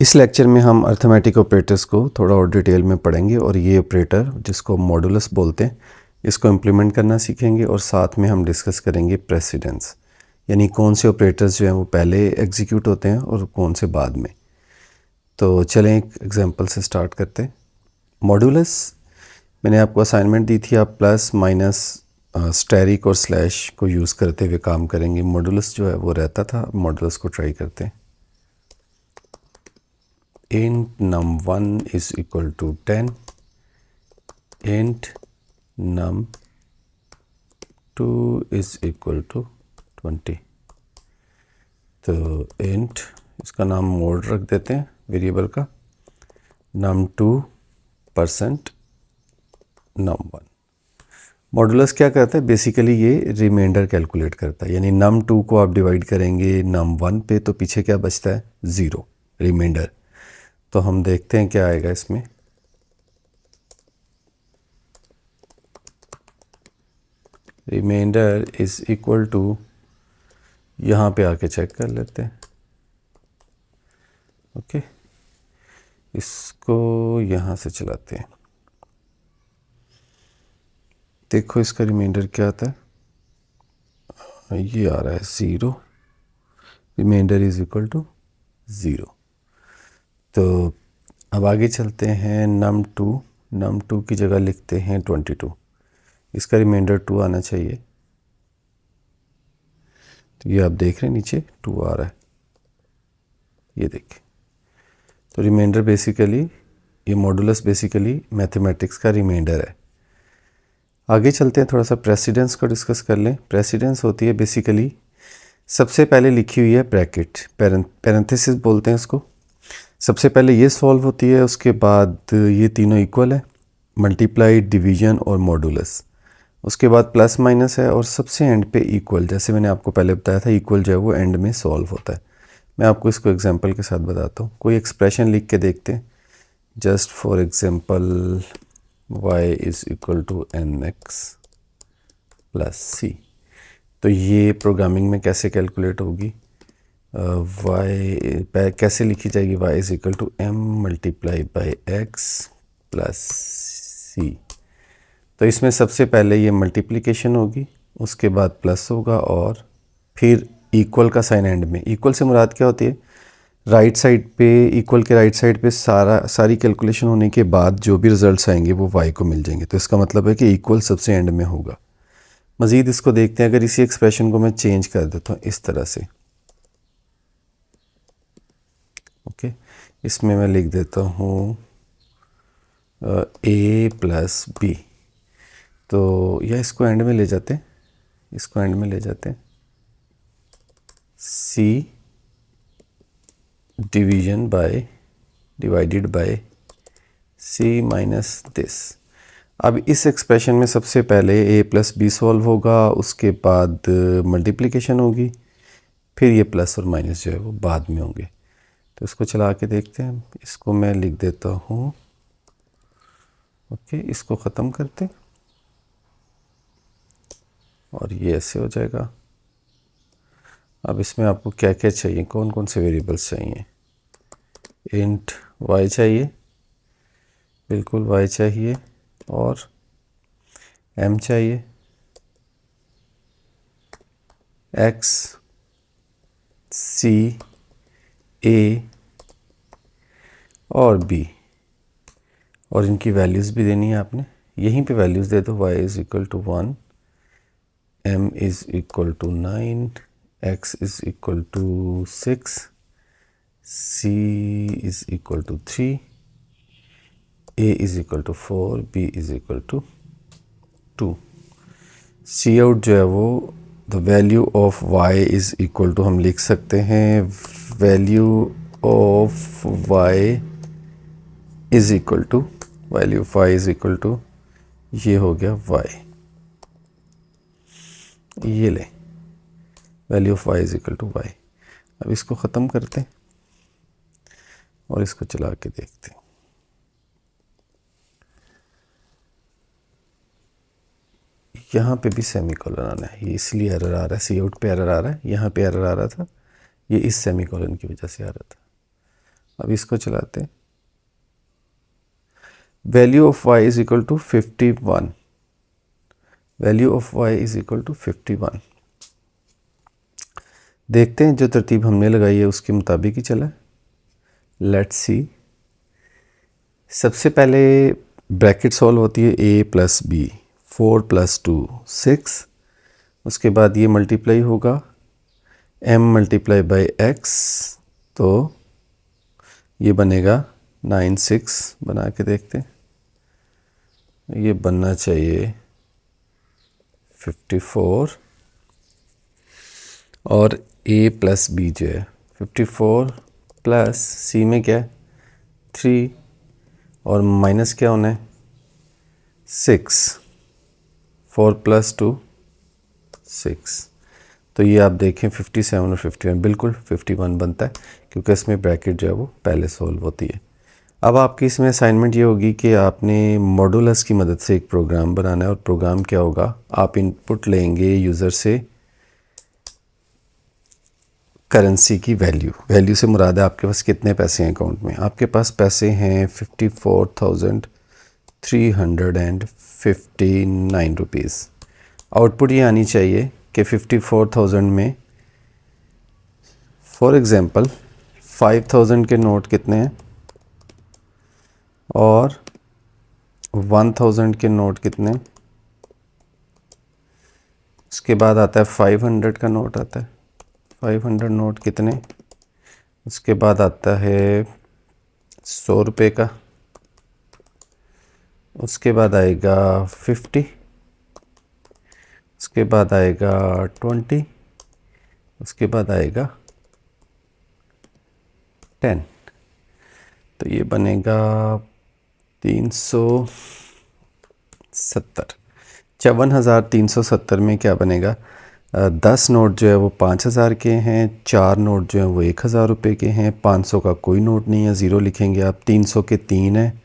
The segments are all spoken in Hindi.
इस लेक्चर में हम अर्थमेटिक ऑपरेटर्स को थोड़ा और डिटेल में पढ़ेंगे और ये ऑपरेटर जिसको मॉडुलस बोलते हैं इसको इम्प्लीमेंट करना सीखेंगे और साथ में हम डिस्कस करेंगे प्रेसिडेंस, यानी कौन से ऑपरेटर्स जो हैं वो पहले एग्जीक्यूट होते हैं और कौन से बाद में। तो चलें एक एग्जांपल से स्टार्ट करते हैं। मॉडुलस मैंने आपको असाइनमेंट दी थी, आप प्लस माइनस स्टेरिक और स्लैश को यूज़ करते हुए काम करेंगे। मॉडुलस जो है वो रहता था, मॉडुलस को ट्राई करते हैं। int num1 is equal to 10, int num2 is equal to 20। तो int इसका नाम मोड रख देते हैं वेरिएबल का, num2 परसेंट num1। मॉडुलस क्या करता है, बेसिकली ये रिमाइंडर कैलकुलेट करता है, यानी num2 को आप डिवाइड करेंगे num1 पे तो पीछे क्या बचता है, ज़ीरो रिमाइंडर। तो हम देखते हैं क्या आएगा इसमें। रिमाइंडर इज इक्वल टू, यहाँ पे आके चेक कर लेते हैं। ओके, इसको यहाँ से चलाते हैं, देखो इसका रिमाइंडर क्या आता है, ये आ रहा है zero. Reminder is equal to zero. तो अब आगे चलते हैं, num2 की जगह लिखते हैं 22। इसका रिमाइंडर 2 आना चाहिए। तो ये आप देख रहे हैं नीचे 2 आ रहा है, ये देखिए। तो रिमाइंडर बेसिकली, ये मॉडुलस बेसिकली मैथमेटिक्स का रिमाइंडर है। आगे चलते हैं, थोड़ा सा प्रेसिडेंस को डिस्कस कर लें। प्रेसिडेंस होती है बेसिकली सबसे पहले लिखी हुई है ब्रैकेट, पैरेंथेसिस बोलते हैं इसको। सबसे पहले ये सॉल्व होती है, उसके बाद ये तीनों इक्वल है, मल्टीप्लाई, डिवीजन और मॉडुलस। उसके बाद प्लस माइनस है और सबसे एंड पे इक्वल। जैसे मैंने आपको पहले बताया था, इक्वल जो है वो एंड में सॉल्व होता है। मैं आपको इसको एग्जांपल के साथ बताता हूँ। कोई एक्सप्रेशन लिख के देखते हैं, just for example y is equal to nx plus C. तो ये प्रोग्रामिंग में कैसे कैलकुलेट होगी, y कैसे लिखी जाएगी, y is equal to m multiply by x plus C. तो इसमें सबसे पहले ये मल्टीप्लिकेशन होगी, उसके बाद प्लस होगा और फिर इक्वल का साइन एंड में। इक्वल से मुराद क्या होती है, राइट साइड पे, इक्वल के राइट साइड पे सारी कैलकुलेशन होने के बाद जो भी रिजल्ट्स आएंगे वो y को मिल जाएंगे। तो इसका मतलब है कि इक्वल सबसे एंड में होगा। मज़ीद इसको देखते हैं, अगर इसी एक्सप्रेशन को मैं चेंज कर देता हूँ इस तरह से। ओके, इसमें मैं लिख देता हूँ a प्लस बी। तो या इसको एंड में ले जाते हैं, इसको एंड में ले जाते हैं, c divided by c minus this. अब इस एक्सप्रेशन में सबसे पहले a प्लस बी सॉल्व होगा, उसके बाद मल्टीप्लिकेशन होगी, फिर ये प्लस और माइनस जो है वो बाद में होंगे। तो इसको चला के देखते हैं, इसको मैं लिख देता हूँ। ओके, इसको ख़त्म करते हैं और ये ऐसे हो जाएगा। अब इसमें आपको क्या क्या चाहिए, कौन कौन से वेरिएबल्स चाहिए। इंट y चाहिए, बिल्कुल y चाहिए, और m चाहिए, x, c, a और b, और इनकी वैल्यूज़ भी देनी है आपने। यहीं पे वैल्यूज़ दे दो, y is equal to 1, m is equal to 9, x is equal to 6, c is equal to 3, a is equal to 4, b is equal to 2। See out जो है वो the value of y is equal to, हम लिख सकते हैं value of y is equal to, value of y is equal to, ये हो गया y, ये ले value of y is equal to y। अब इसको ख़त्म करते हैं और इसको चला के देखते हैं। यहाँ पे भी सेमीकोलन आना है, ये इसलिए एरर आ रहा है, सी आउट पे एरर आ रहा है, यहाँ पे एरर आ रहा था, ये इस सेमीकोलन की वजह से आ रहा था। अब इसको चलाते हैं। Value of y is equal to 51, value of y is equal to 51। देखते हैं जो तरतीब हमने लगाई है उसके मुताबिक ही चला। Let's see. सबसे पहले ब्रैकेट सॉल्व होती है a प्लस बी, 4 प्लस 2 6, उसके बाद ये मल्टीप्लाई होगा m मल्टीप्लाई बाई x, तो ये बनेगा 9 6। बना के देखते हैं, ये बनना चाहिए 54 और a प्लस बी जो है 54 प्लस c में क्या है 3 और माइनस क्या होना है 6, 4 प्लस 2 6। तो ये आप देखें 57 और 51 बिल्कुल 51 बनता है, क्योंकि इसमें ब्रैकेट जो है वो पहले सॉल्व होती है। अब आपकी इसमें असाइनमेंट ये होगी कि आपने मॉडुलस की मदद से एक प्रोग्राम बनाना है। और प्रोग्राम क्या होगा, आप इनपुट लेंगे यूज़र से करेंसी की वैल्यू, वैल्यू से मुराद है आपके पास कितने पैसे हैं अकाउंट में। आपके पास पैसे हैं 54,359 रुपीज़। आउटपुट ये आनी चाहिए कि 54,000 में फॉर एग्ज़ाम्पल 5,000 के नोट कितने हैं और 1,000 के नोट कितने हैं। उसके बाद आता है 500 का नोट आता है, 500 नोट कितने। उसके बाद आता है 100 रुपये का, उसके बाद आएगा 50, उसके बाद आएगा 20, उसके बाद आएगा 10। तो ये बनेगा 370, 54,370 में क्या बनेगा, 10 नोट जो है वो 5,000 के हैं, 4 नोट जो हैं वो 1,000 रुपये के हैं, 500 का कोई नोट नहीं है, ज़ीरो लिखेंगे आप, 300 के 3 है,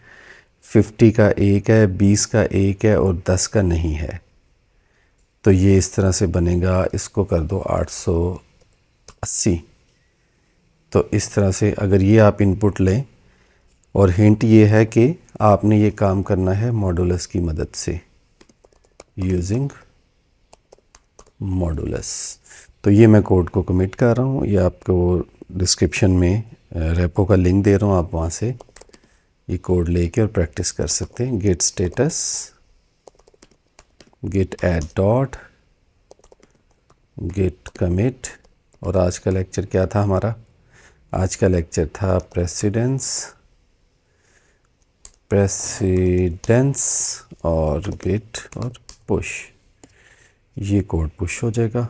50 का 1 है, 20 का 1 है और 10 का नहीं है। तो ये इस तरह से बनेगा, इसको कर दो 880। तो इस तरह से अगर ये आप इनपुट लें, और हिंट ये है कि आपने ये काम करना है मॉडुलस की मदद से, यूजिंग मॉडुलस। तो ये मैं कोड को कमिट कर रहा हूँ, ये आपको डिस्क्रिप्शन में रेपो का लिंक दे रहा हूँ, आप वहाँ से ये कोड लेके और प्रैक्टिस कर सकते हैं। Git status, git add dot, git commit. और आज का लेक्चर क्या था हमारा, आज का लेक्चर था प्रेसिडेंस और गेट और पुश। ये कोड पुश हो जाएगा।